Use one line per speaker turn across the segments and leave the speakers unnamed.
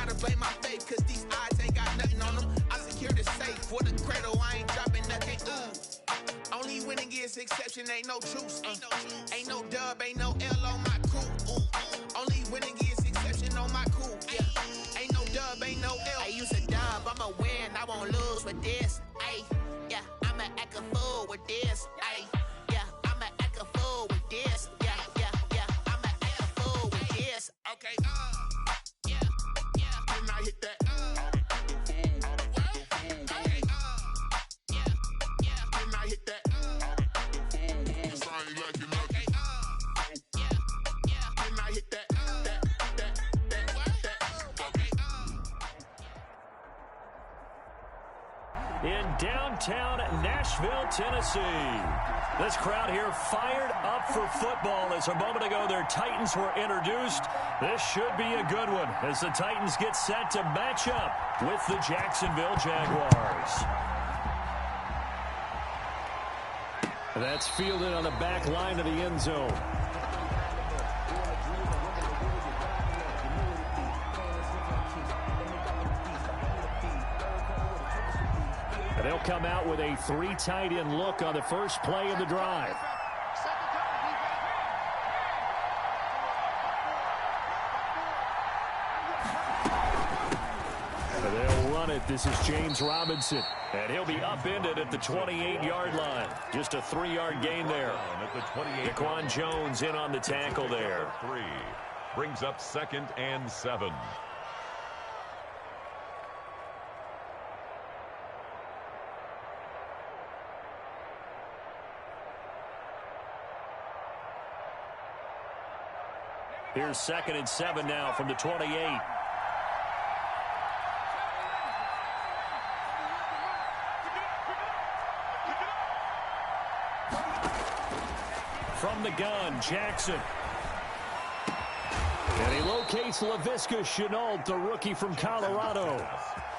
gotta blame my faith, cause these eyes ain't got nothing on them. I secure the safe for the cradle, I ain't dropping nothing. Only winning is exception, ain't no truce. Ain't no dub, ain't no L on my crew. Only winning is exception on my crew. Yeah. Ain't no dub, ain't no L. I use a dub, I'ma win, I won't lose with this. Ay, yeah, I'ma act a fool with this. Ay, yeah, I'ma act a fool with this. Yeah, yeah, yeah, I'ma act a fool with this. Okay, yeah, yeah. When I hit that, okay, yeah, yeah. When I hit that, it's I ain't like it, okay, yeah, yeah. When I hit that,
in downtown Nashville, Tennessee. This crowd here fired up for football as a moment ago their Titans were introduced. This should be a good one as the Titans get set to match up with the Jacksonville Jaguars. That's fielded on the back line of the end zone. And they'll come out with a 3 tight end look on the first play of the drive. And they'll run it. This is James Robinson. And he'll be upended at the 28-yard line. Just a 3-yard gain there. Daquan Jones in on the tackle there.
3 brings up 2nd and 7.
Here's 2nd and 7 now from the 28. From the gun, Jackson. And he locates Laviska Shenault, the rookie from Colorado.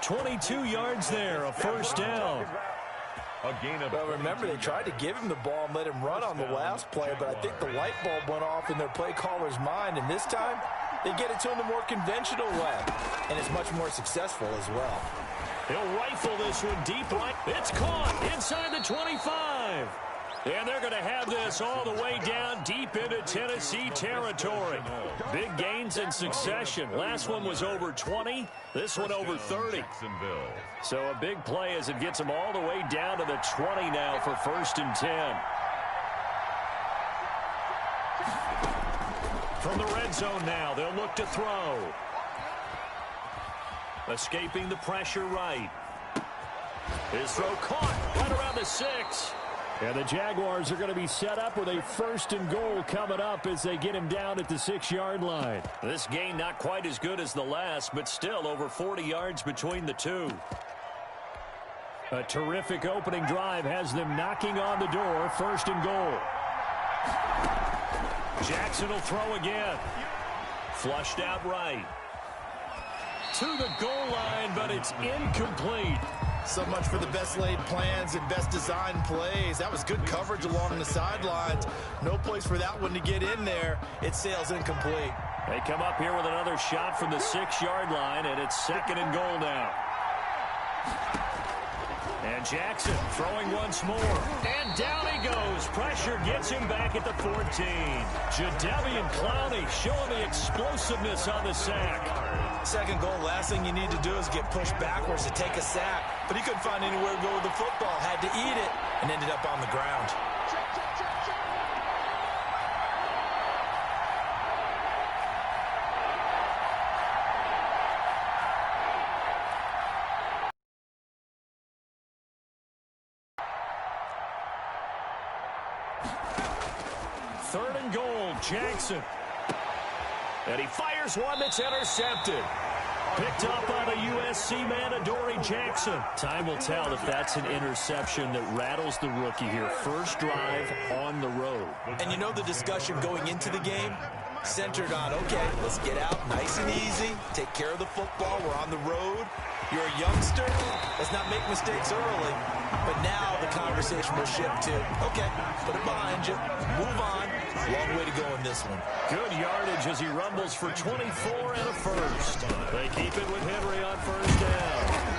22 yards there, a first down.
Well, remember, they tried to give him the ball and let him run on the last play, but I think the light bulb went off in their play caller's mind, and this time they get it to him the more conventional way, and it's much more successful as well.
He'll rifle this one deep right. It's caught inside the 25. And they're going to have this all the way down deep into Tennessee territory. Big gains in succession. Last one was over 20. This one over 30. So a big play as it gets them all the way down to the 20 now for 1st and 10. From the red zone now, they'll look to throw. Escaping the pressure right. His throw caught right around the 6. And the Jaguars are going to be set up with a 1st and goal coming up as they get him down at the 6-yard line. This gain not quite as good as the last, but still over 40 yards between the two. A terrific opening drive has them knocking on the door. 1st and goal. Jackson will throw again. Flushed out right. To the goal line, but it's incomplete.
So much for the best laid plans and best designed plays. That was good coverage along the sidelines. No place for that one to get in there. It sails incomplete.
They come up here with another shot from the 6-yard line, and it's 2nd and goal now. And Jackson throwing once more. And down he goes. Pressure gets him back at the 14. Jadeveon Clowney showing the explosiveness on the sack.
2nd goal, last thing you need to do is get pushed backwards to take a sack. But he couldn't find anywhere to go with the football. Had to eat it and ended up on the ground.
Third and goal, Jackson. And he fires one that's intercepted. Picked up by the USC man, Adoree Jackson. Time will tell if that's an interception that rattles the rookie here. First drive on the road.
And you know the discussion going into the game? centered on, okay, let's get out nice and easy, take care of the football, we're on the road. You're a youngster, let's not make mistakes early. But now the conversation will shift to, okay, put it behind you, move on. Long way to go in this one.
Good yardage as he rumbles for 24 and a first. They keep it with Henry on first down.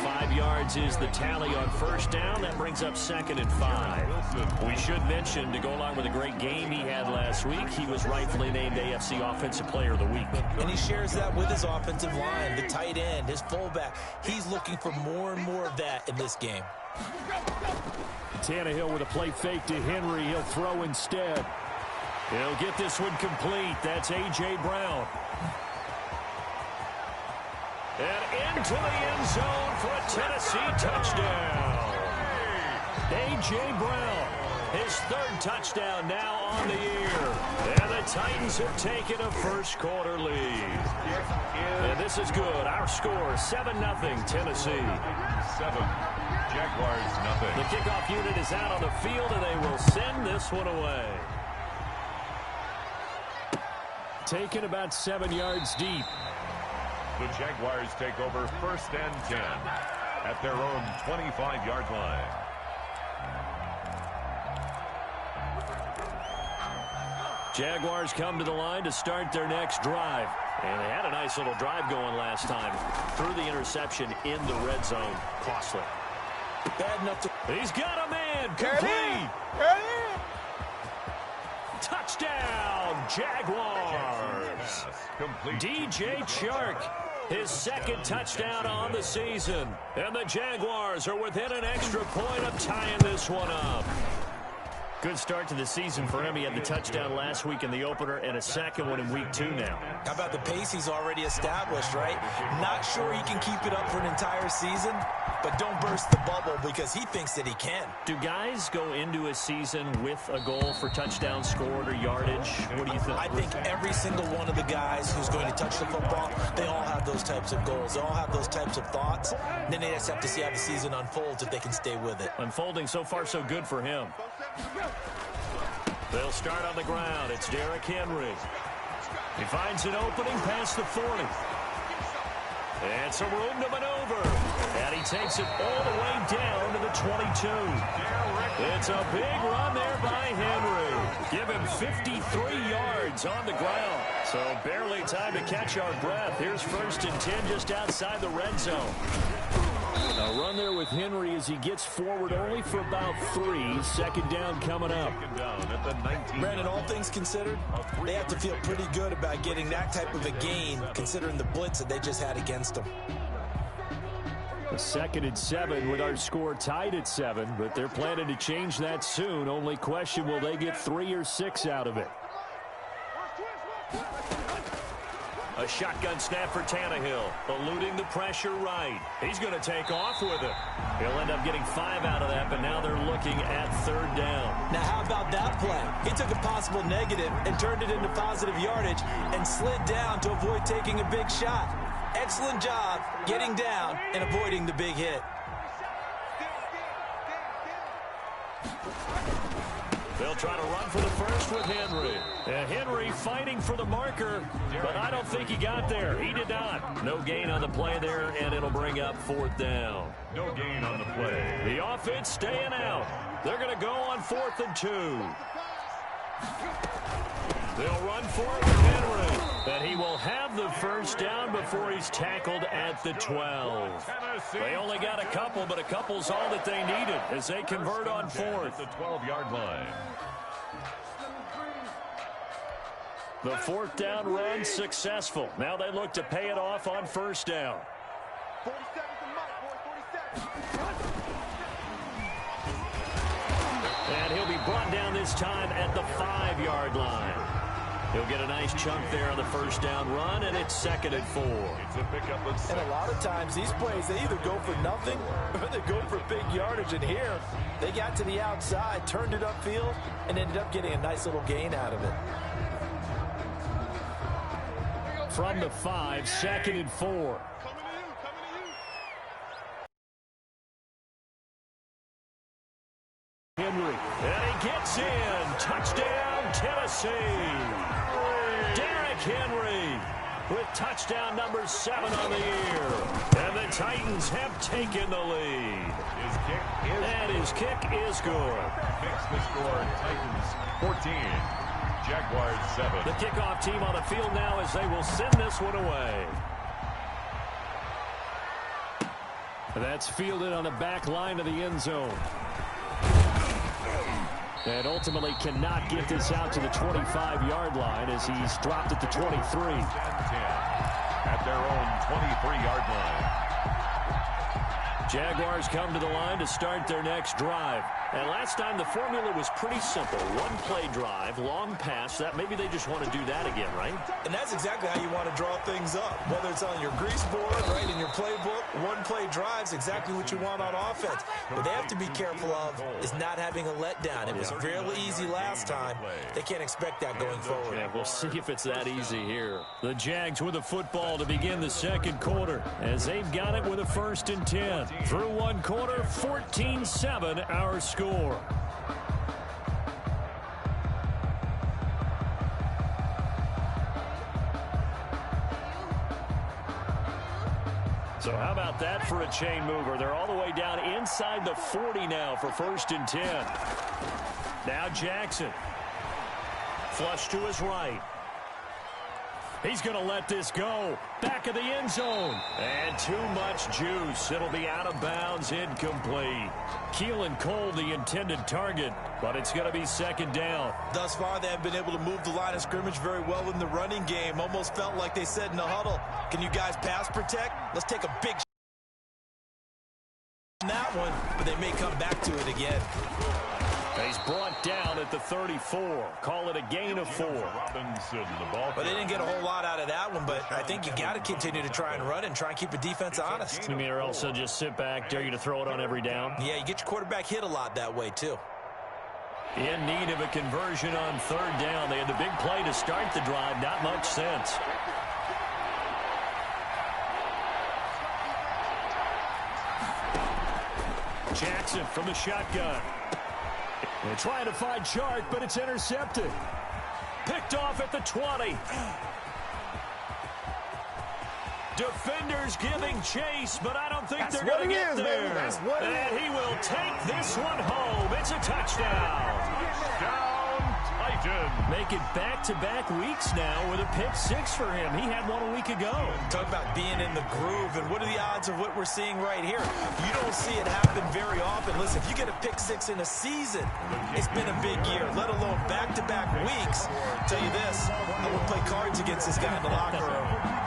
5 yards is the tally on first down. That brings up 2nd and 5. We should mention, to go along with a great game he had last week, he was rightfully named AFC Offensive Player of the Week.
And he shares that with his offensive line, the tight end, his fullback. He's looking for more and more of that in this game.
Tannehill with a play fake to Henry. He'll throw instead. He'll get this one complete. That's A.J. Brown. And into the end zone for a Tennessee touchdown. A.J. Brown, his 3rd touchdown now on the year. And the Titans have taken a first quarter lead. And this is good. Our score, 7-0 Tennessee.
7. Jaguars, nothing.
The kickoff unit is out on the field, and they will send this one away. Taken about 7 yards deep.
The Jaguars take over 1st and 10 at their own 25-yard line.
Jaguars come to the line to start their next drive. And they had a nice little drive going last time. Threw the interception in the red zone. Costly.
Bad enough to...
He's got a man. Complete. Touchdown, Jaguars. DJ Chark, his 2nd touchdown on the season. And the Jaguars are within an extra point of tying this one up. Good start to the season for him. He had the touchdown last week in the opener and a 2nd one in week 2 now.
How about the pace he's already established, right? Not sure he can keep it up for an entire season, but don't burst the bubble because he thinks that he can.
Do guys go into a season with a goal for touchdown scored or yardage? What do you think?
I think every single one of the guys who's going to touch the football, they all have those types of goals. They all have those types of thoughts. And then they just have to see how the season unfolds if they can stay with it.
Unfolding so far so good for him. They'll start on the ground. It's Derrick Henry. He finds an opening past the 40. And some room to maneuver. And he takes it all the way down to the 22. It's a big run there by Henry. Give him 53 yards on the ground. So barely time to catch our breath. Here's 1st and 10 just outside the red zone. A run there with Henry as he gets forward only for about 3. 2nd down coming up.
Brandon, all things considered, they have to feel pretty good about getting that type of a gain considering the blitz that they just had against them.
The 2nd and 7 with our score tied at 7, but they're planning to change that soon. Only question, will they get 3 or 6 out of it? A shotgun snap for Tannehill, eluding the pressure right. He's going to take off with it. He'll end up getting 5 out of that, but now they're looking at 3rd down.
Now, how about that play? He took a possible negative and turned it into positive yardage and slid down to avoid taking a big shot. Excellent job getting down and avoiding the big hit.
They'll try to run for the first with Henry. And Henry fighting for the marker, but I don't think he got there. He did not. No gain on the play there, and it'll bring up 4th down.
No gain on the play.
The offense staying out. They're going to go on 4th and 2. They'll run for it with Henry. And he will have the first down before he's tackled at the 12. They only got a couple, but a couple's all that they needed as they convert on 4th.
The 12-yard line.
The 4th down run successful. Now they look to pay it off on 1st down. And he'll be brought down this time at the 5-yard line. He'll get a nice chunk there on the 1st down run, and it's 2nd and 4.
It's a pickup of 6.
And a lot of times these plays, they either go for nothing or they go for big yardage. And here, they got to the outside, turned it upfield, and ended up getting a nice little gain out of it.
From the 5, 2nd and 4. Henry, and he gets in. Touchdown, Tennessee. Derrick Henry with touchdown number 7 on the year. And the Titans have taken the lead. His kick is good.
Makes the score Titans 14, Jaguars 7.
The kickoff team on the field now as they will send this one away. That's fielded on the back line of the end zone. And ultimately cannot get this out to the 25-yard line as he's dropped at the 23.
10 at their own 23-yard line.
Jaguars come to the line to start their next drive. And last time the formula was pretty simple. One-play drive, long pass. That maybe they just want to do that again, right?
And that's exactly how you want to draw things up. Whether it's on your grease board, right, in your playbook, one-play drive's exactly what you want on offense. What they have to be careful of is not having a letdown. It was fairly easy last time. They can't expect that going forward.
Yeah, we'll see if it's that easy here. The Jags with the football to begin the second quarter as they've got it with a 1st and 10. Through one quarter, 14-7 our score. So how about that for a chain mover? They're all the way down inside the 40 now for 1st and 10. Now Jackson. Flush to his right. He's going to let this go. Back of the end zone. And too much juice. It'll be out of bounds, incomplete. Keelan Cole, the intended target, but it's going to be 2nd down.
Thus far, they have been able to move the line of scrimmage very well in the running game. Almost felt like they said in the huddle, can you guys pass protect? Let's take a big shot on that one, but they may come back to it again.
He's brought down at the 34. Call it a gain of 4.
Robinson, the ball.
Well, they didn't get a whole lot out of that one, but I think you got to continue to try and run and try and keep the defense honest.
You mean or else they'll just sit back, dare you to throw it on every down?
Yeah, you get your quarterback hit a lot that way, too.
In need of a conversion on 3rd down. They had the big play to start the drive. Not much sense. Jackson from the shotgun. They're trying to find Chart, but it's intercepted. Picked off at the 20. Defenders giving chase, but I don't think they're going to get there. And he will take this one home. It's a touchdown.
Touchdown, Titans.
Make it back-to-back weeks now with a pick 6 for him. He had one a week ago.
Talk about being in the groove, and what are the odds of what we're seeing right here? You don't see it happen very often. Listen, if you get a pick 6 in a season, it's been a big year, let alone back-to-back weeks. I'll tell you this, I would play cards against this guy in the locker room.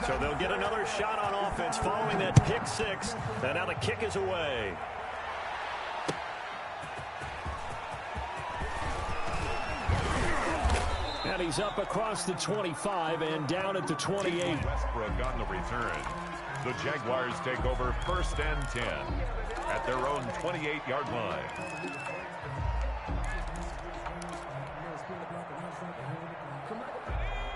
So they'll get another shot on offense following that pick 6. And now the kick is away. And he's up across the 25 and down at the 28.
Westbrook on the return. The Jaguars take over 1st and 10 at their own 28-yard line.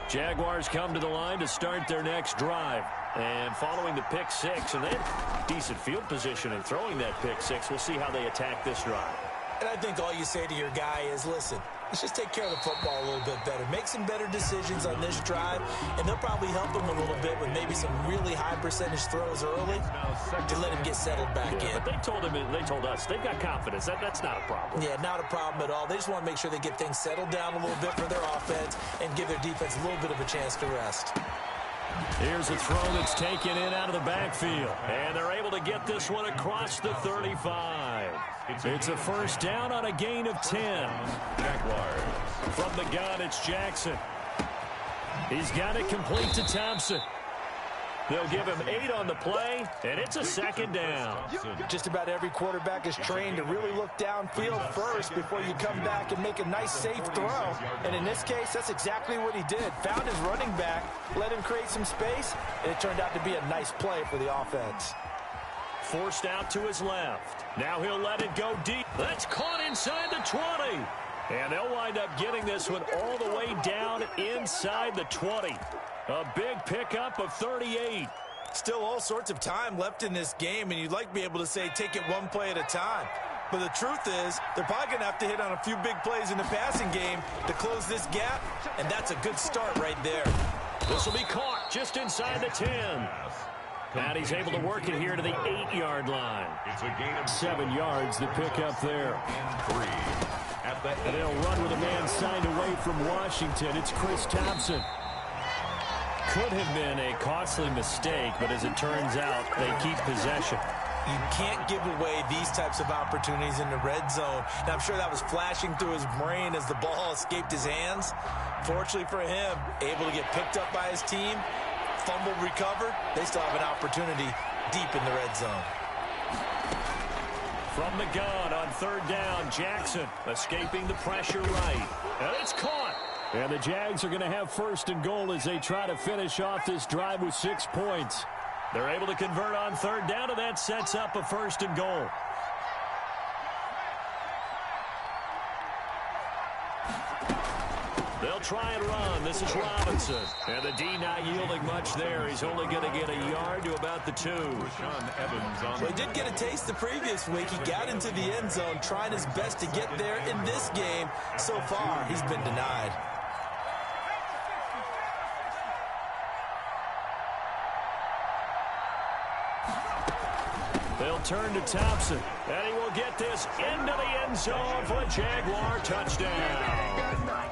Jaguars come to the line to start their next drive. And following the pick 6, and they had decent field position in throwing that pick 6. We'll see how they attack this drive.
And I think all you say to your guy is, listen, let's just take care of the football a little bit better. Make some better decisions on this drive, and they'll probably help him a little bit with maybe some really high percentage throws early to let him get settled back in.
But they told us they've got confidence. That's not a problem.
Yeah, not a problem at all. They just want to make sure they get things settled down a little bit for their offense and give their defense a little bit of a chance to rest.
Here's a throw that's taken in out of the backfield. And they're able to get this one across the 35. It's a 1st down on a gain of 10.
Jaguars.
From the gun, it's Jackson. He's got it complete to Thompson. They'll give him 8 on the play, and it's a 2nd down.
Just about every quarterback is trained to really look downfield first before you come back and make a nice, safe throw. And in this case, that's exactly what he did. Found his running back, let him create some space, and it turned out to be a nice play for the offense.
Forced out to his left. Now he'll let it go deep. That's caught inside the 20. And they'll wind up getting this one all the way down inside the 20. A big pickup of 38.
Still all sorts of time left in this game, and you'd like to be able to say take it one play at a time. But the truth is, they're probably going to have to hit on a few big plays in the passing game to close this gap, and that's a good start right there.
This will be caught just inside the 10. And he's able to work it here to the 8-yard line.
It's a gain of
7 yards to pick up there.
And
they'll run with a man signed away from Washington. It's Chris Thompson. Could have been a costly mistake, but as it turns out, they keep possession.
You can't give away these types of opportunities in the red zone. Now, I'm sure that was flashing through his brain as the ball escaped his hands. Fortunately for him, able to get picked up by his team, fumbled, recovered. They still have an opportunity deep in the red zone.
From the gun on third down, Jackson escaping the pressure right. And it's caught. And the Jags are going to have first and goal as they try to finish off this drive with 6 points. They're able to convert on third down, and that sets up a first and goal. They'll try and run. This is Robinson. And the D not yielding much there. He's only going to get a yard to about the 2.
Well, he did get a taste the previous week. He got into the end zone, trying his best to get there in this game. So far, he's been denied.
They'll turn to Thompson, and he will get this into the end zone for a Jaguar touchdown.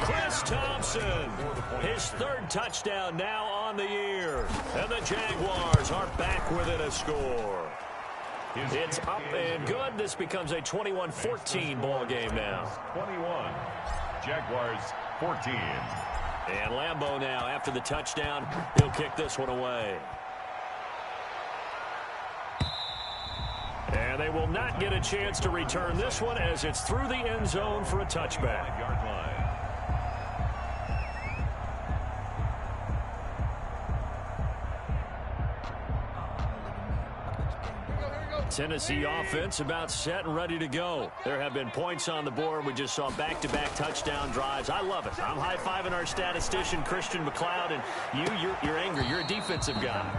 Chris Thompson, his 3rd touchdown now on the year. And the Jaguars are back within a score. It's up and good. This becomes a 21-14 ball game now.
21, Jaguars 14.
And Lambeau now, after the touchdown, he'll kick this one away. And they will not get a chance to return this one as it's through the end zone for a touchback.
Yard line.
Tennessee offense about set and ready to go. There have been points on the board. We just saw back-to-back touchdown drives. I love it. I'm high-fiving our statistician, Christian McLeod, and you're angry. You're a defensive guy.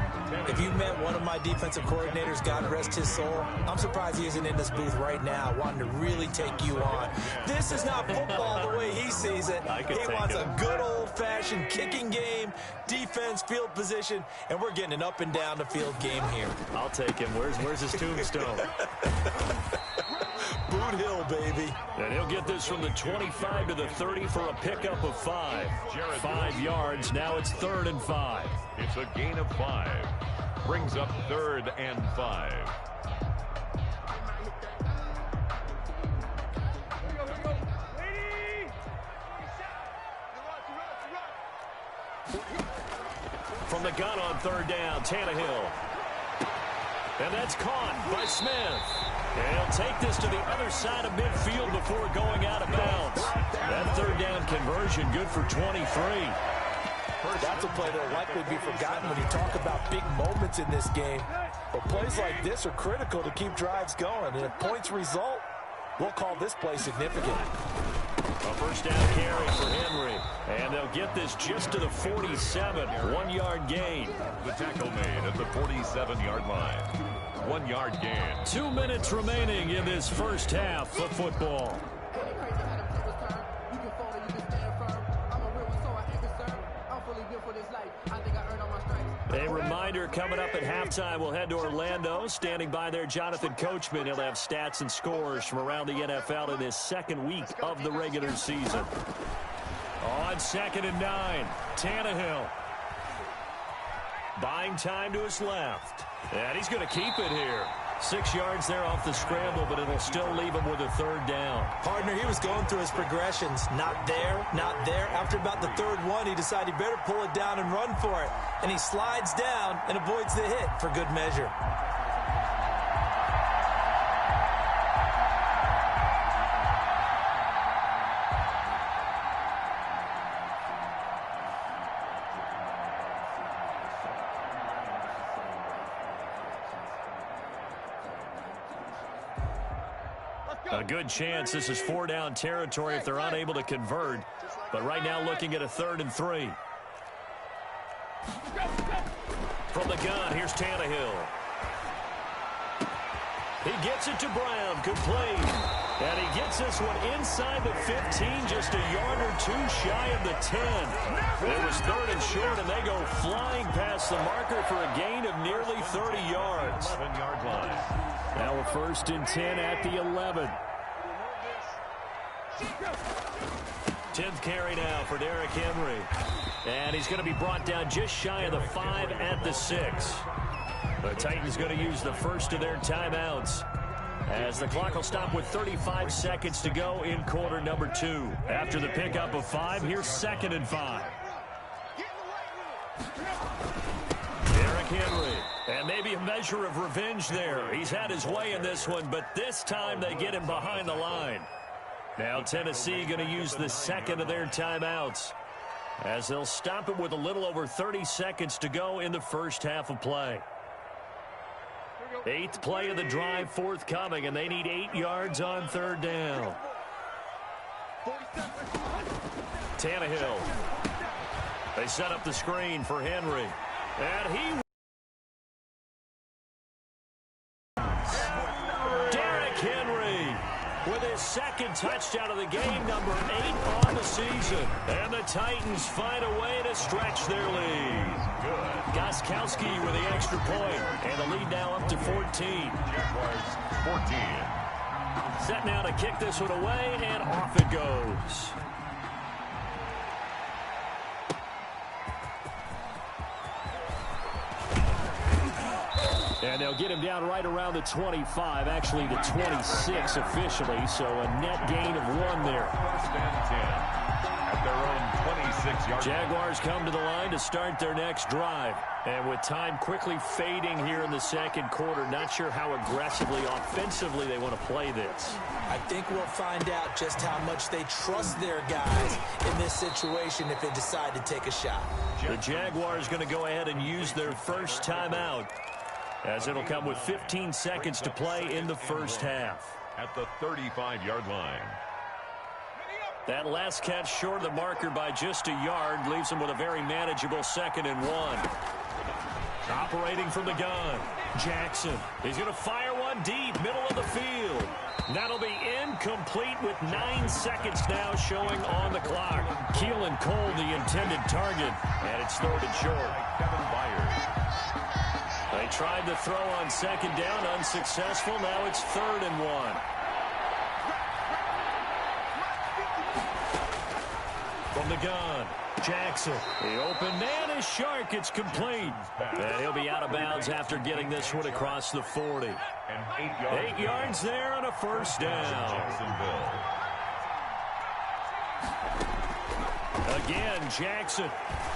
If you met one of my defensive coordinators, God rest his soul, I'm surprised he isn't in this booth right now wanting to really take you on. This is not football the way he sees it. He wants a good old-fashioned kicking game, defense, field position, and we're getting an up-and-down-the-field game here.
I'll take him. Where's his tombstone?
Boot Hill, baby.
And he'll get this from the 25 to the 30 for a pickup of 5. 5 yards. Now it's 3rd and 5.
It's a gain of 5. Brings up 3rd and 5.
From the gun on third down, Tannehill. And that's caught by Smith. And he'll take this to the other side of midfield before going out of bounds. That third down conversion good for 23.
That's a play that will likely be forgotten when you talk about big moments in this game. But plays like this are critical to keep drives going. And if points result, we'll call this play significant.
A first down carry for Henry. And they'll get this just to the 47. 1-yard gain.
The tackle made at the 47-yard line. 1-yard gain.
2 minutes remaining in this first half of football. A reminder coming up at halftime, we'll head to Orlando. Standing by there, Jonathan Coachman. He'll have stats and scores from around the NFL in his 2nd week of the regular season. On 2nd and 9, Tannehill. Buying time to his left. And he's going to keep it here. 6 yards there off the scramble, but it'll still leave him with a 3rd down.
Partner, he was going through his progressions. Not there, not there. After about the 3rd one, he decided he better pull it down and run for it. And he slides down and avoids the hit for good measure.
A good chance this is 4-down territory if they're unable to convert. But right now looking at a 3rd and 3. From the gun, here's Tannehill. He gets it to Brown, complete. And he gets this one inside the 15, just a yard or two shy of the 10. It was 3rd and short, and they go flying past the marker for a gain of nearly 30 yards.
11-yard line.
Now a 1st and 10 at the 11. 10th carry now for Derrick Henry. And he's going to be brought down just shy of the 5 at the 6. The Titans going to use the first of their timeouts, as the clock will stop with 35 seconds to go in quarter number 2. After the pickup of 5, here's 2nd and 5. Derrick Henry. And maybe a measure of revenge there. He's had his way in this one, but this time they get him behind the line. Now Tennessee going to use the second of their timeouts, as they'll stop it with a little over 30 seconds to go in the first half of play. 8th play of the drive forthcoming, and they need 8 yards on 3rd down. Tannehill. They set up the screen for Henry. And he... Derrick Henry with his 2nd touchdown of the game, number 8 on the season. And the Titans find a way to stretch their lead. Gostkowski with the extra point, and the lead now up to 14.
Jaguars 14.
Set now to kick this one away, and off it goes. And they'll get him down right around the 25, actually the 26 officially, so a net gain of 1 there.
1st and 10 at their own 26-yard.
Jaguars come to the line to start their next drive. And with time quickly fading here in the 2nd quarter, not sure how aggressively, offensively they want to play this.
I think we'll find out just how much they trust their guys in this situation if they decide to take a shot.
The Jaguars going to go ahead and use their first timeout, as it'll come with 15 seconds to play in the first half.
At the 35-yard line.
That last catch short of the marker by just a yard leaves them with a very manageable 2nd and 1. Operating from the gun, Jackson. He's going to fire one deep, middle of the field. That'll be incomplete with 9 seconds now showing on the clock. Keelan Cole, the intended target, and it's 3rd and short.
Kevin Byers.
They tried to throw on 2nd down, unsuccessful. Now it's 3rd and 1. From the gun, Jackson. The open man is Shark. It's complete. And he'll be out of bounds after getting this one across the 40.
And
8 yards there on a 1st down.
Jacksonville.
Again, Jackson.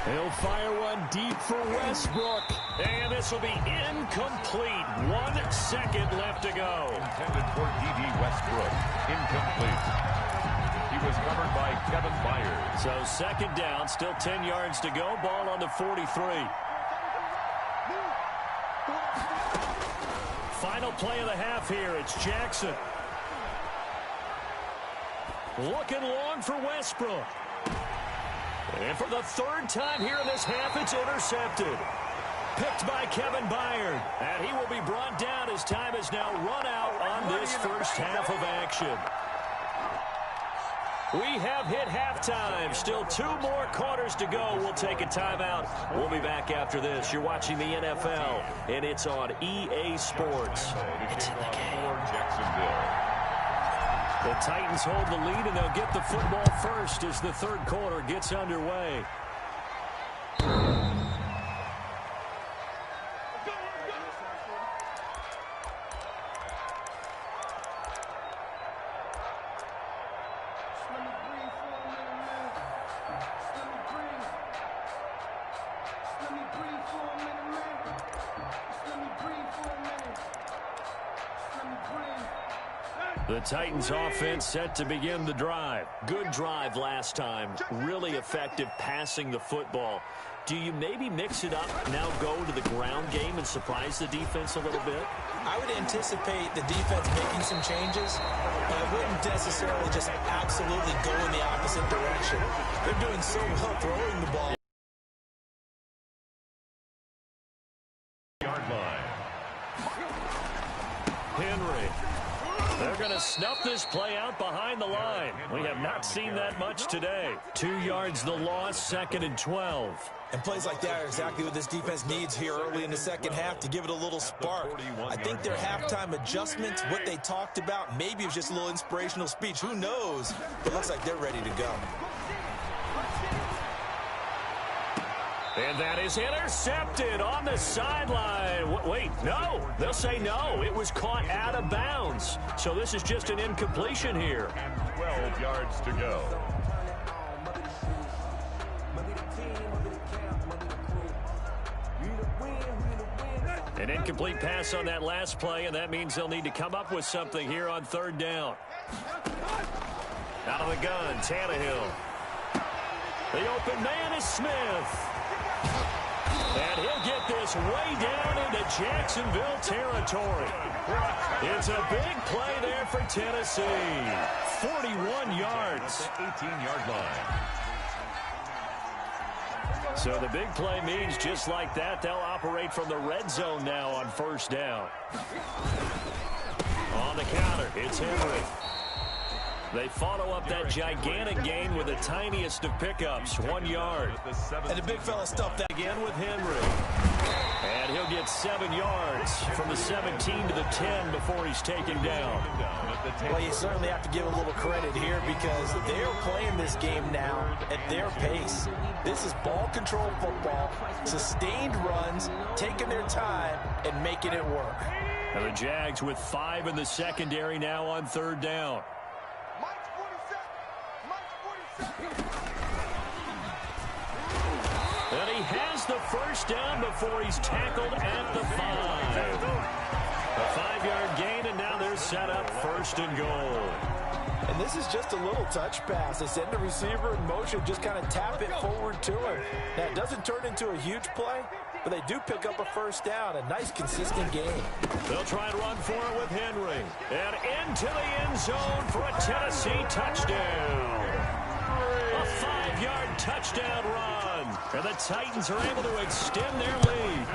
He'll fire one deep for Westbrook. And this will be incomplete. 1 second left to go.
Intended for D.D. Westbrook. Incomplete. He was covered by Kevin Byers.
So 2nd down, still 10 yards to go. Ball on the 43. Final play of the half here. It's Jackson. Looking long for Westbrook. And for the 3rd time here in this half, it's intercepted. Picked by Kevin Byard. And he will be brought down as time is now run out on this first half of action. We have hit halftime. Still 2 more quarters to go. We'll take a timeout. We'll be back after this. You're watching the NFL, and it's on EA Sports. It's in the game. The Titans hold the lead, and they'll get the football first as the 3rd quarter gets underway. The Titans offense set to begin the drive. Good drive last time. Really effective passing the football. Do you maybe mix it up, now go to the ground game and surprise the defense a little bit?
I would anticipate the defense making some changes, but I wouldn't necessarily just absolutely go in the opposite direction. They're doing so well throwing the ball.
Yard line.
Henry. They're going to snuff this play out behind the line. We have not seen that much today. 2 yards the loss, 2nd and 12.
And plays like that are exactly what this defense needs here early in the second half to give it a little spark. I think their halftime adjustments, what they talked about, maybe it was just a little inspirational speech. Who knows? But it looks like they're ready to go.
And that is intercepted on the sideline. Wait, no. They'll say no. It was caught out of bounds. So this is just an incompletion here.
And 12 yards to go.
An incomplete pass on that last play, and that means they'll need to come up with something here on 3rd down. Out of the gun, Tannehill. The open man is Smith. And he'll get this way down into Jacksonville territory. It's a big play there for Tennessee. 41 yards.
18-yard line.
So the big play means just like that, they'll operate from the red zone now on 1st down. On the counter, it's Henry. They follow up that gigantic gain with the tiniest of pickups, 1 yard.
And the big fella stuffed that
Again with Henry. And he'll get 7 yards from the 17 to the 10 before he's taken down.
Well, you certainly have to give a little credit here because they're playing this game now at their pace. This is ball control football, sustained runs, taking their time, and making it work.
And the Jags with 5 in the secondary now on 3rd down. And he has the 1st down before he's tackled at the 5. A 5-yard gain, and now they're set up 1st and goal.
And this is just a little touch pass. They send the receiver in motion, just kind of tap it forward to him. Now, it doesn't turn into a huge play, but they do pick up a 1st down, a nice, consistent gain.
They'll try and run for it with Henry. And into the end zone for a Tennessee touchdown. A 5-yard touchdown run. And the Titans are able to extend their lead.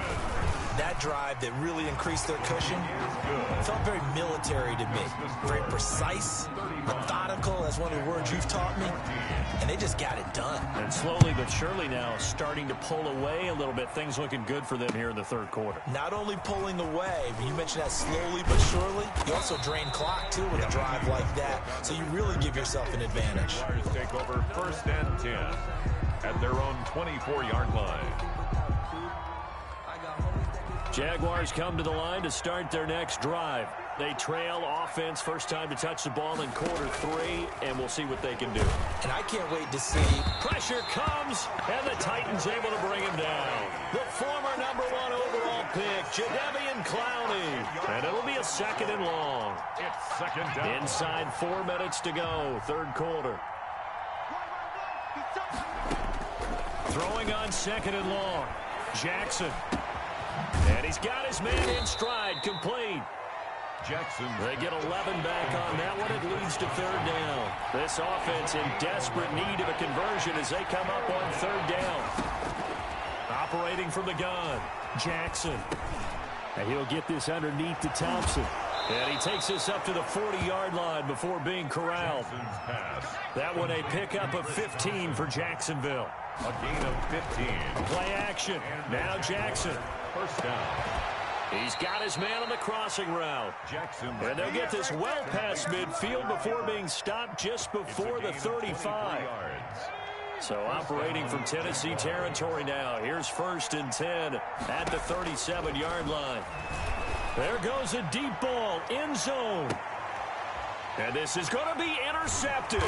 That drive that really increased their cushion felt very military to me. Very precise, methodical, that's one of the words you've taught me. And they just got it done.
And slowly but surely now starting to pull away a little bit. Things looking good for them here in the 3rd quarter.
Not only pulling away, but you mentioned that slowly but surely. You also drain clock, too, with a drive like that. So you really give yourself an advantage.
Jaguars take over 1st and 10 at their own 24-yard line.
Jaguars come to the line to start their next drive. They trail offense, first time to touch the ball in quarter 3, and we'll see what they can do.
And I can't wait to see.
Pressure comes, and the Titans able to bring him down. The former number 1 overall pick, Jadeveon Clowney. And it'll be a 2nd and long.
It's 2nd down.
Inside 4 minutes to go, 3rd quarter. Throwing on 2nd and long. Jackson. And he's got his man in stride, complete.
Jackson.
They get 11 back on that one. It leads to 3rd down. This offense in desperate need of a conversion as they come up on 3rd down. Operating from the gun, Jackson. And he'll get this underneath to Thompson. And he takes this up to the 40-yard line before being corralled. That one a pickup of 15 for Jacksonville.
A gain of 15.
Play action. Now Jackson.
1st down.
He's got his man on the crossing route.
Jackson.
And they'll get this well past midfield before being stopped just before the 35. So operating from Tennessee territory now. Here's 1st and 10 at the 37-yard line. There goes a deep ball, end zone. And this is going to be intercepted.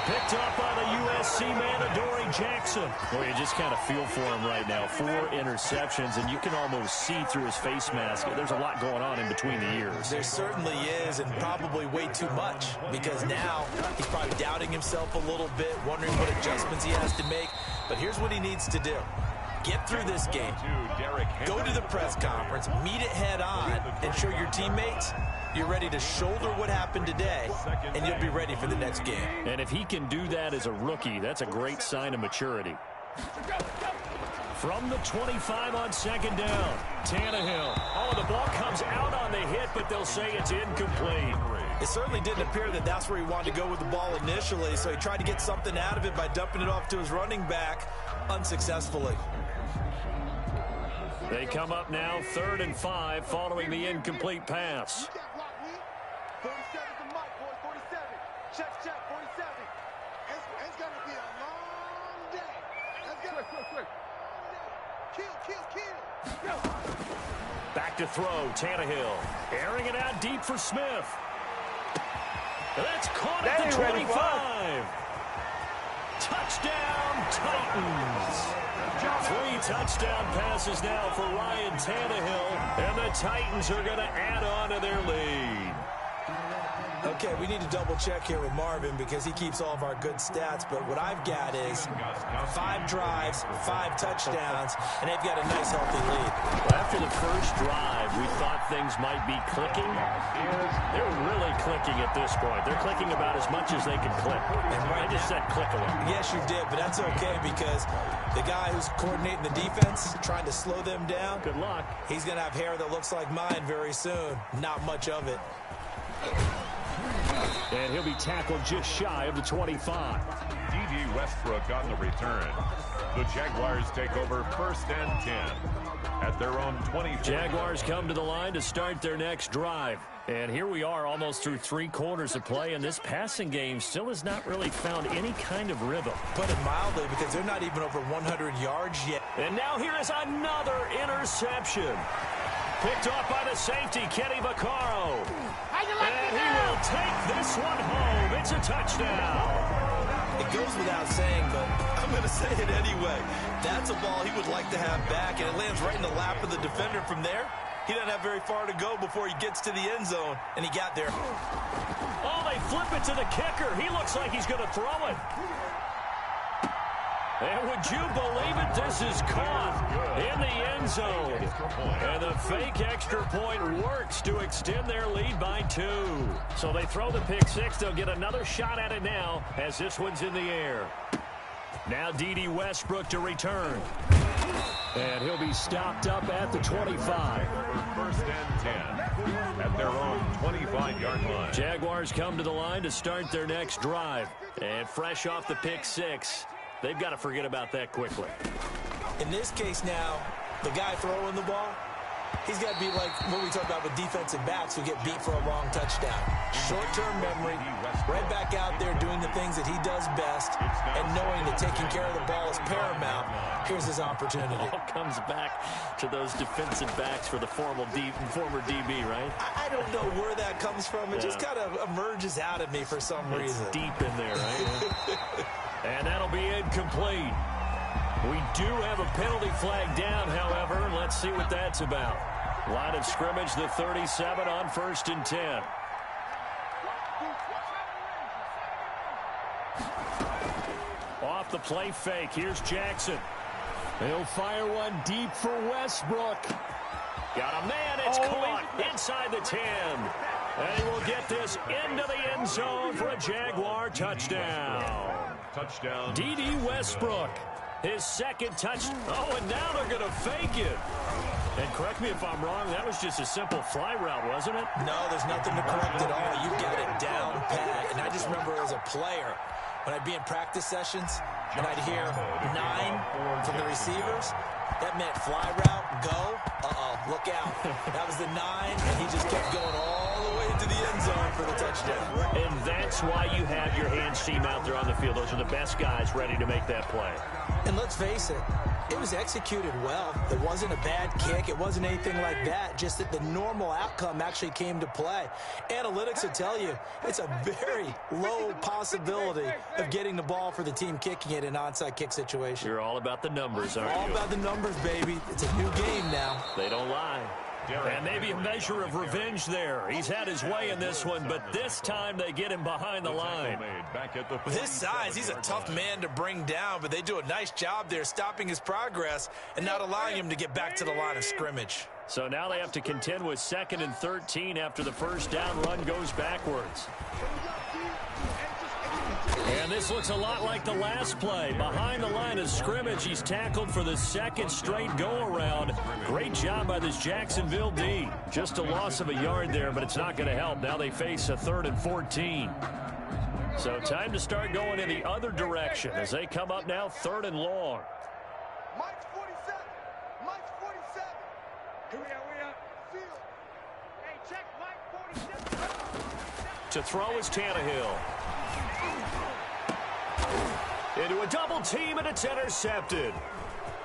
Picked up by the USC man, Adoree Jackson. Well, you just kind of feel for him right now. 4 interceptions, and you can almost see through his face mask. There's a lot going on in between the ears.
There certainly is, and probably way too much, because now he's probably doubting himself a little bit, wondering what adjustments he has to make. But here's what he needs to do. Get through this game. Go to the press conference, meet it head on, and show your teammates you're ready to shoulder what happened today, and you'll be ready for the next game.
And if he can do that as a rookie, that's a great sign of maturity. From the 25 on second down, Tannehill. Oh, the ball comes out on the hit, but they'll say it's incomplete.
It certainly didn't appear that that's where he wanted to go with the ball initially, so he tried to get something out of it by dumping it off to his running back unsuccessfully.
They come up now 3rd and 5 following the incomplete pass.
47 to Mike, boys. 47. Check, 47. It's going to be a long day. Let's go. Quick. Kill.
Back to throw, Tannehill. Airing it out deep for Smith. That's caught at the 25. Touchdown, Titans. 3 touchdown passes now for Ryan Tannehill, and the Titans are going to add on to their lead.
Okay, we need to double check here with Marvin because he keeps all of our good stats, but what I've got is 5 drives, 5 touchdowns, and they've got a nice healthy lead.
Well, after the first drive, we thought things might be clicking. They're really clicking at this point. They're clicking about as much as they can click. And I just said click a little.
Yes, you did, but that's okay because the guy who's coordinating the defense, trying to slow them down,
good luck.
He's going to have hair that looks like mine very soon. Not much of it.
And he'll be tackled just shy of the 25.
D.D. Westbrook on the return. The Jaguars take over 1st and 10 at their own 20.
Jaguars come to the line to start their next drive. And here we are almost through 3 quarters of play, and this passing game still has not really found any kind of rhythm.
Put it mildly, because they're not even over 100 yards yet.
And now here is another interception. Picked off by the safety, Kenny Vaccaro. And he will take this one home. It's a touchdown.
It goes without saying, but I'm going to say it anyway. That's a ball he would like to have back, and it lands right in the lap of the defender from there. He doesn't have very far to go before he gets to the end zone, and he got there.
Oh, they flip it to the kicker. He looks like he's going to throw it. And would you believe it, this is caught in the end zone. And the fake extra point works to extend their lead by 2. So they throw the pick 6. They'll get another shot at it now as this one's in the air. Now D.D. Westbrook to return. And he'll be stopped up at the 25.
1st and 10 at their own 25-yard line.
Jaguars come to the line to start their next drive. And fresh off the pick 6. They've got to forget about that quickly.
In this case now, the guy throwing the ball, he's got to be like what we talk about with defensive backs who get beat for a long touchdown. Short-term memory, right back out there doing the things that he does best, and knowing that taking care of the ball is paramount. Here's his opportunity.
It all comes back to those defensive backs for the former DB, right?
I don't know where that comes from. It just kind of emerges out of me for some reason.
It's deep in there, right? And that'll be incomplete. We do have a penalty flag down, however. Let's see what that's about. Line of scrimmage, the 37 on 1st and 10. Off the play fake. Here's Jackson. He'll fire one deep for Westbrook. Got a man. It's caught inside the 10. And he will get this into the end zone for a Jaguar touchdown.
Touchdown.
D.D. Westbrook. His second touch. Oh, and now they're going to fake it. And correct me if I'm wrong, that was just a simple fly route, wasn't it?
No, there's nothing to correct at all. You got it down pat. And I just remember as a player, when I'd be in practice sessions, and I'd hear 9 from the receivers, that meant fly route, go, look out. That was the 9, and he just kept going all the way to the end zone for the touchdown.
And that's why you have your hands team out there on the field. Those are the best guys ready to make that play.
And let's face it, it was executed well. It wasn't a bad kick. It wasn't anything like that. Just that the normal outcome actually came to play. Analytics will tell you it's a very low possibility of getting the ball for the team kicking it in an onside kick situation.
You're all about the numbers, aren't you?
All about the numbers, baby. It's a new game now.
They don't lie. And maybe a measure of revenge there. He's had his way in this one, but this time they get him behind the line.
With his size, he's a tough man to bring down, but they do a nice job there stopping his progress and not allowing him to get back to the line of scrimmage.
So now they have to contend with 2nd and 13 after the first down run goes backwards. And this looks a lot like the last play. Behind the line of scrimmage, he's tackled for the 2nd straight go-around. Great job by this Jacksonville D. Just a loss of a yard there, but it's not going to help. Now they face a 3rd and 14. So time to start going in the other direction as they come up now 3rd and long.
Mike's 47. Mike's 47. Here we are. Field. Hey, check Mike 47.
To throw is Tannehill. Into a double team, and it's intercepted.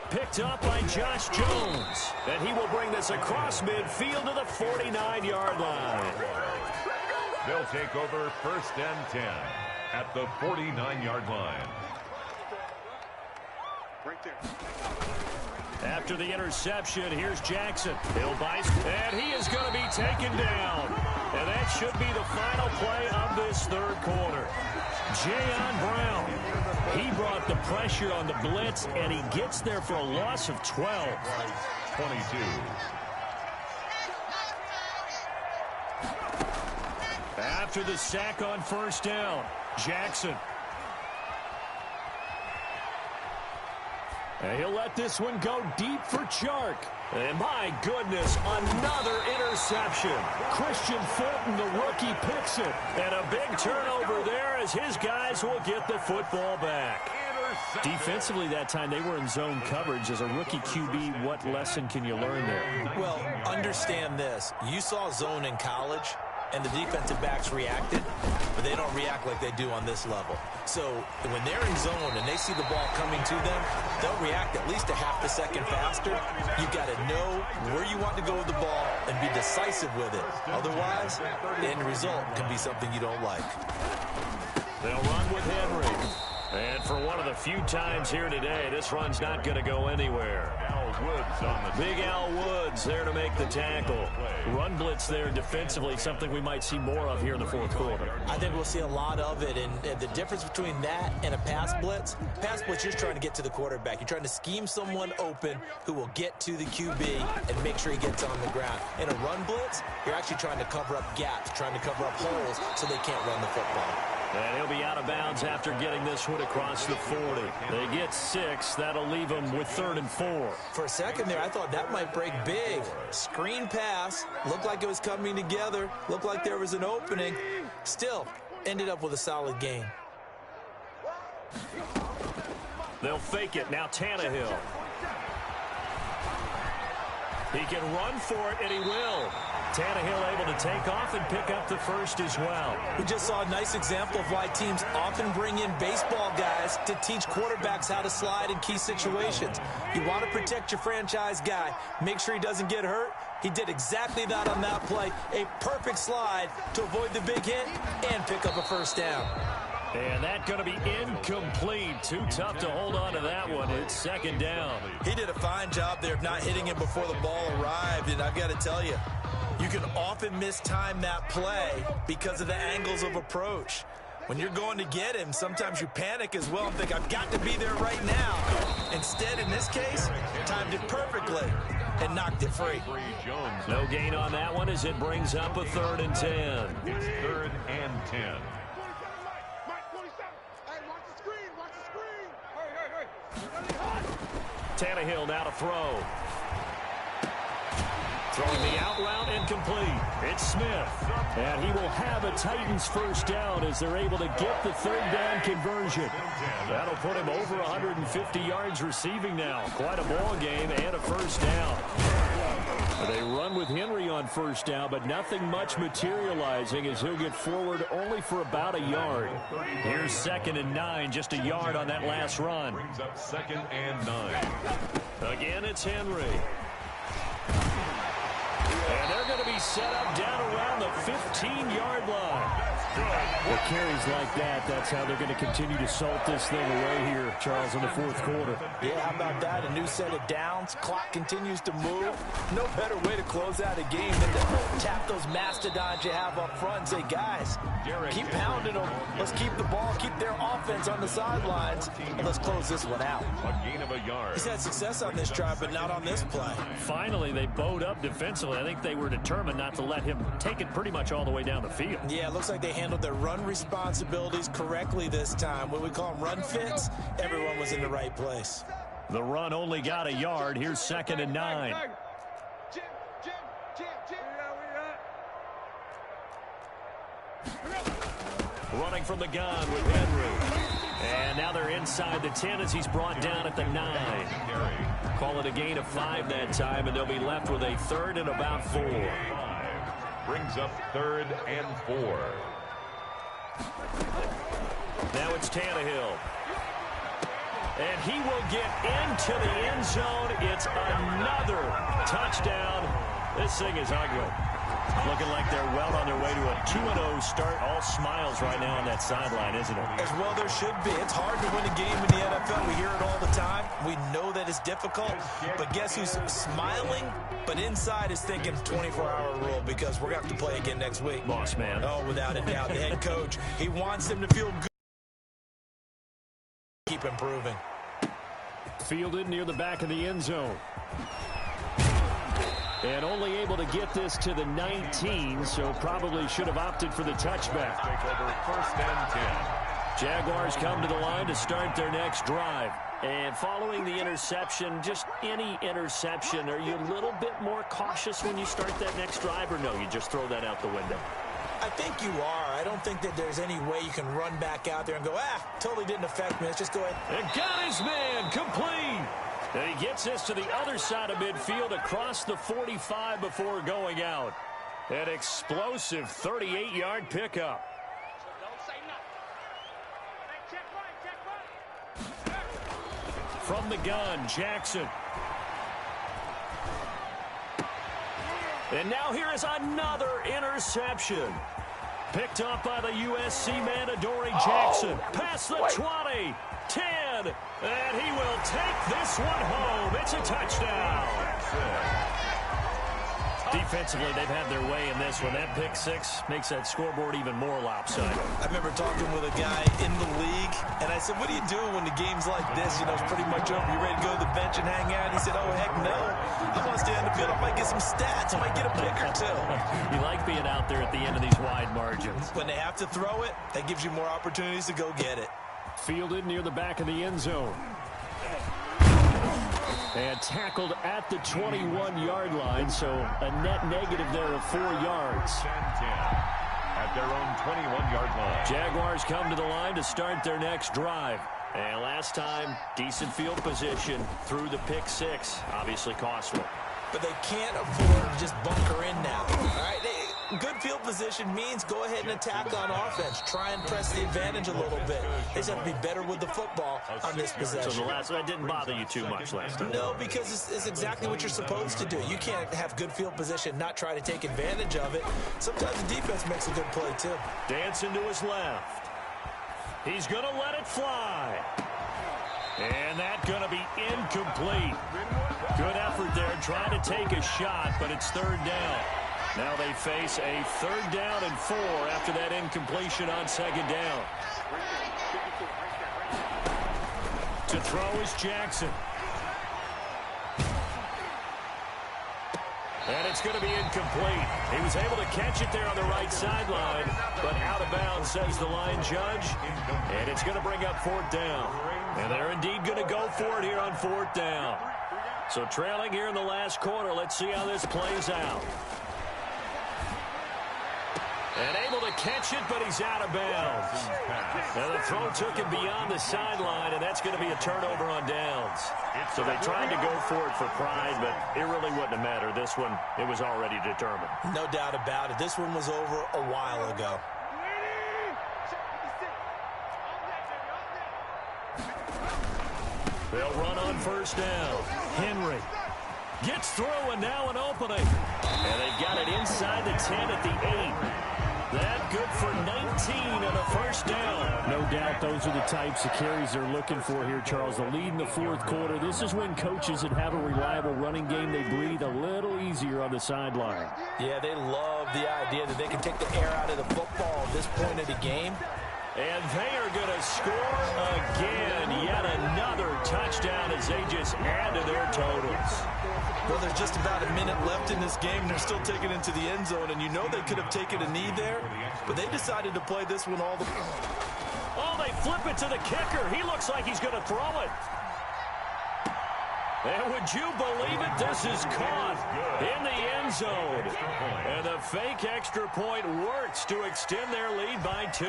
Picked up by Josh Jones. And he will bring this across midfield to the 49-yard line.
They'll take over 1st and 10 at the 49-yard line.
Right there.
After the interception, here's Jackson. He'll bice, and he is going to be taken down. And that should be the final play of this 3rd quarter. Jayon Brown, he brought the pressure on the blitz, and he gets there for a loss of 12.
22.
After the sack on 1st down, Jackson. And he'll let this one go deep for Chark. And my goodness, another interception. Christian Fulton, the rookie, picks it. And a big turnover there as his guys will get the football back. Defensively that time, they were in zone coverage. As a rookie QB, what lesson can you learn there?
Well, understand this. You saw zone in college, and the defensive backs reacted, but they don't react like they do on this level. So when they're in zone and they see the ball coming to them, they'll react at least a half a second faster. You've got to know where you want to go with the ball and be decisive with it. Otherwise, the end result can be something you don't like.
They'll run with Henry. And for one of the few times here today, this run's not going to go anywhere. Big Al Woods there to make the tackle. Run blitz there defensively, something we might see more of here in the 4th quarter.
I think we'll see a lot of it, and the difference between that and a pass blitz, you're trying to get to the quarterback. You're trying to scheme someone open who will get to the QB and make sure he gets on the ground. In a run blitz, you're actually trying to cover up gaps, trying to cover up holes so they can't run the football.
And he'll be out of bounds after getting this one across the 40. They get 6. That'll leave them with 3rd and 4.
For a second there, I thought that might break big. Screen pass. Looked like it was coming together. Looked like there was an opening. Still, ended up with a solid gain.
They'll fake it. Now Tannehill. He can run for it, and he will. Tannehill able to take off and pick up the 1st as well.
We just saw a nice example of why teams often bring in baseball guys to teach quarterbacks how to slide in key situations. You want to protect your franchise guy. Make sure he doesn't get hurt. He did exactly that on that play. A perfect slide to avoid the big hit and pick up a 1st down.
And that's going to be incomplete. Too tough to hold on to that one. It's 2nd down.
He did a fine job there of not hitting him before the ball arrived, and I've got to tell you, you can often mistime that play because of the angles of approach. When you're going to get him, sometimes you panic as well and think, I've got to be there right now. Instead, in this case, timed it perfectly and knocked it free.
No gain on that one as it brings up a 3rd and 10.
It's 3rd and 10.
Mike 47. Hey, watch the screen. Watch the screen. Hurry.
Tannehill now to throw. Throwing the out route incomplete. It's Smith. And he will have a Titans 1st down as they're able to get the 3rd down conversion. That'll put him over 150 yards receiving now. Quite a ball game and a 1st down. They run with Henry on 1st down, but nothing much materializing as he'll get forward only for about a yard. Here's 2nd and 9, just a yard on that last run.
Brings up 2nd and 9.
Again, it's Henry. And they're going to be set up down around the 15-yard line. With carries like that, that's how they're going to continue to salt this thing away here, Charles, in the fourth quarter.
Yeah, how about that? A new set of downs. Clock continues to move. No better way to close out a game than to tap those mastodons you have up front and say, guys, keep pounding them. Let's keep the ball, keep their offense on the sidelines, and let's close this one out.
A gain of a yard.
He's had success on this drive, but not on this play.
Finally, they bowed up defensively. I think they were determined not to let him take it pretty much all the way down the field.
Yeah, it looks like they handled their run responsibilities correctly this time. When we call them run fits, everyone was in the right place.
The run only got a yard. Here's 2nd and 9. Running from the gun with Henry. And now they're inside the 10 as he's brought down at the 9. Call it a gain of 5 that time, and they'll be left with a 3rd and about 4.
Brings up 3rd and 4.
Now it's Tannehill. And he will get into the end zone. It's another touchdown. This thing is ugly. Looking like they're well on their way to a 2-0 start. All smiles right now on that sideline, isn't it?
As well there should be. It's hard to win a game in the NFL. We hear it all the time. We know that it's difficult. But guess who's smiling? But inside is thinking 24-hour rule because we're going to have to play again next week.
Boss man.
Oh, without a doubt. The head coach, he wants them to feel good. Keep improving.
Fielded near the back of the end zone. And only able to get this to the 19, so probably should have opted for the touchback.
Take over 1st and 10.
Jaguars come to the line to start their next drive. And following the interception, just any interception, are you a little bit more cautious when you start that next drive, or no, you just throw that out the window?
I think you are. I don't think that there's any way you can run back out there and go, totally didn't affect me. Let's just go ahead.
And got his man complete. And he gets this to the other side of midfield across the 45 before going out. An explosive 38-yard pickup. From the gun, Jackson. And now here is another interception. Picked up by the USC man, Adoree Jackson. Past the 20, 10, and he will take this one home. It's a touchdown. Defensively, they've had their way in this one. That pick six makes that scoreboard even more lopsided.
I remember talking with a guy in the league, and I said, what do you do when the game's like this? You know, it's pretty much over. You ready to go to the bench and hang out? He said, oh, heck no. I want to stay on the field. I might get some stats. I might get a pick or two.
You like being out there at the end of these wide margins.
When they have to throw it, that gives you more opportunities to go get it.
Fielded near the back of the end zone. And tackled at the 21-yard line, so a net negative there of 4 yards.
10-10 at their own 21-yard line.
Jaguars come to the line to start their next drive. And last time, decent field position through the pick six. Obviously costly.
But they can't afford to just bunker in now. All right, good field position means go ahead and attack on offense. Try and press the advantage a little bit. They just have to be better with the football on this possession.
So that didn't bother you too much last time?
No, because it's exactly what you're supposed to do. You can't have good field position, not try to take advantage of it. Sometimes the defense makes a good play, too.
Dancing to his left. He's going to let it fly. And that's going to be incomplete. Good effort there trying to take a shot, but it's 3rd down. Now they face a 3rd down and 4 after that incompletion on 2nd down. To throw is Jackson. And it's going to be incomplete. He was able to catch it there on the right sideline, but out of bounds, says the line judge. And it's going to bring up 4th down. And they're indeed going to go for it here on 4th down. So trailing here in the last quarter, let's see how this plays out. And able to catch it, but he's out of bounds. Now the throw took him beyond the sideline, and that's going to be a turnover on downs. So they tried to go for it for pride, but it really wouldn't have mattered. This one, it was already determined.
No doubt about it. This one was over a while ago.
They'll run on 1st down. Henry gets through, and now an opening. And they've got it inside the 10 at the 8. That good for 19 and a first down. No doubt those are the types of carries they're looking for here, Charles. The lead in the fourth quarter. This is when coaches that have a reliable running game, they breathe a little easier on the sideline.
Yeah, they love the idea that they can take the air out of the football at this point of the game.
And they are going to score again. Yet another touchdown as they just add to their totals.
Well, there's just about a minute left in this game, and they're still taking it into the end zone. And you know they could have taken a knee there, but they decided to play this one all the way.
Oh, they flip it to the kicker. He looks like he's going to throw it. And would you believe it? This is caught in the end zone. And the fake extra point works to extend their lead by 2.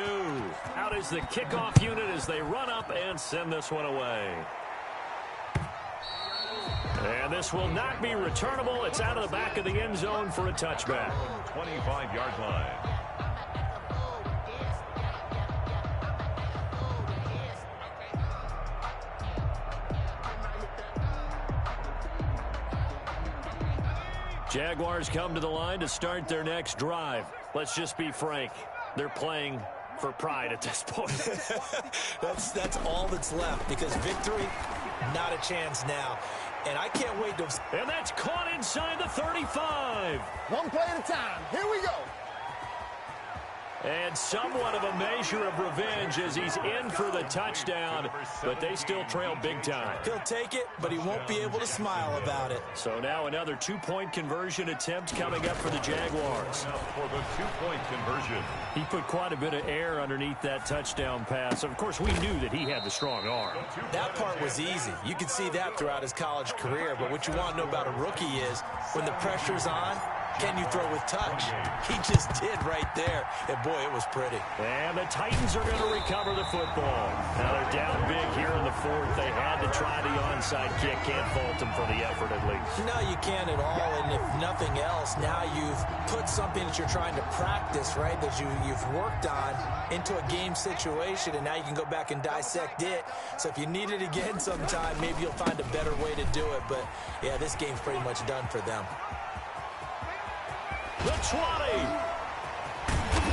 Out is the kickoff unit as they run up and send this one away. And this will not be returnable. It's out of the back of the end zone for a touchback.
25-yard line.
Jaguars come to the line to start their next drive. Let's just be frank. They're playing for pride at this point.
That's all that's left, because victory, not a chance now. And I can't wait to...
And that's caught inside the 35.
One play at a time. Here we go.
And somewhat of a measure of revenge as he's in for the touchdown, but they still trail big time.
He'll take it, but he won't be able to smile about it.
So now another two-point conversion attempt coming up for the Jaguars.
For the two-point conversion.
He put quite a bit of air underneath that touchdown pass. Of course, we knew that he had the strong arm.
That part was easy. You could see that throughout his college career, but what you want to know about a rookie is when the pressure's on, can you throw with touch? He just did right there. And, boy, it was pretty.
And the Titans are going to recover the football. Now they're down big here in the fourth. They had to try the onside kick. Can't fault them for the effort at least.
No, you can't at all. And if nothing else, now you've put something that you're trying to practice, right, that you've worked on into a game situation, and now you can go back and dissect it. So if you need it again sometime, maybe you'll find a better way to do it. But, yeah, this game's pretty much done for them.
The 20.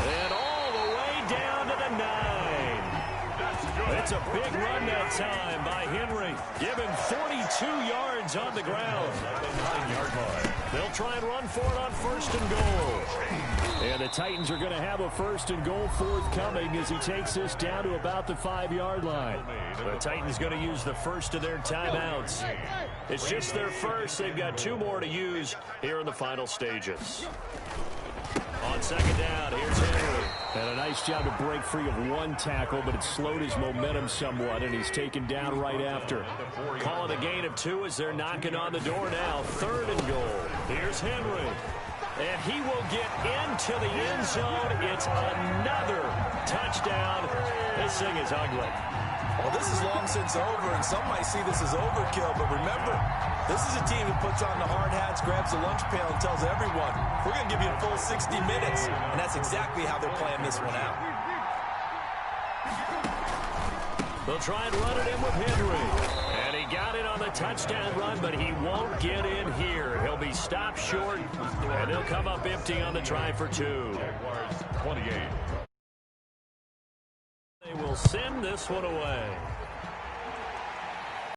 And all the way down to the 9. It's a big run that time by Henry. Give him 42 yards on the ground. 9-yard line. They'll try and run for it on first and goal. And the Titans are going to have a first and goal forthcoming as he takes this down to about the 5-yard line. The Titans going to use the first of their timeouts. It's just their first. They've got 2 more to use here in the final stages. On second down, here's Henry. And a nice job to break free of one tackle, but it slowed his momentum somewhat, and he's taken down right after. Calling a gain of 2 as they're knocking on the door now. 3rd and goal. Here's Henry. And he will get into the end zone. It's another touchdown. This thing is ugly.
Well, this is long since over, and some might see this as overkill. But remember, this is a team that puts on the hard hats, grabs the lunch pail, and tells everyone, we're going to give you a full 60 minutes. And that's exactly how they're playing this one out.
They'll try and run it in with Henry. And he got it on the touchdown run, but he won't get in here. He'll be stopped short, and he'll come up empty on the try for 2.
Jaguars 28.
They will send this one away.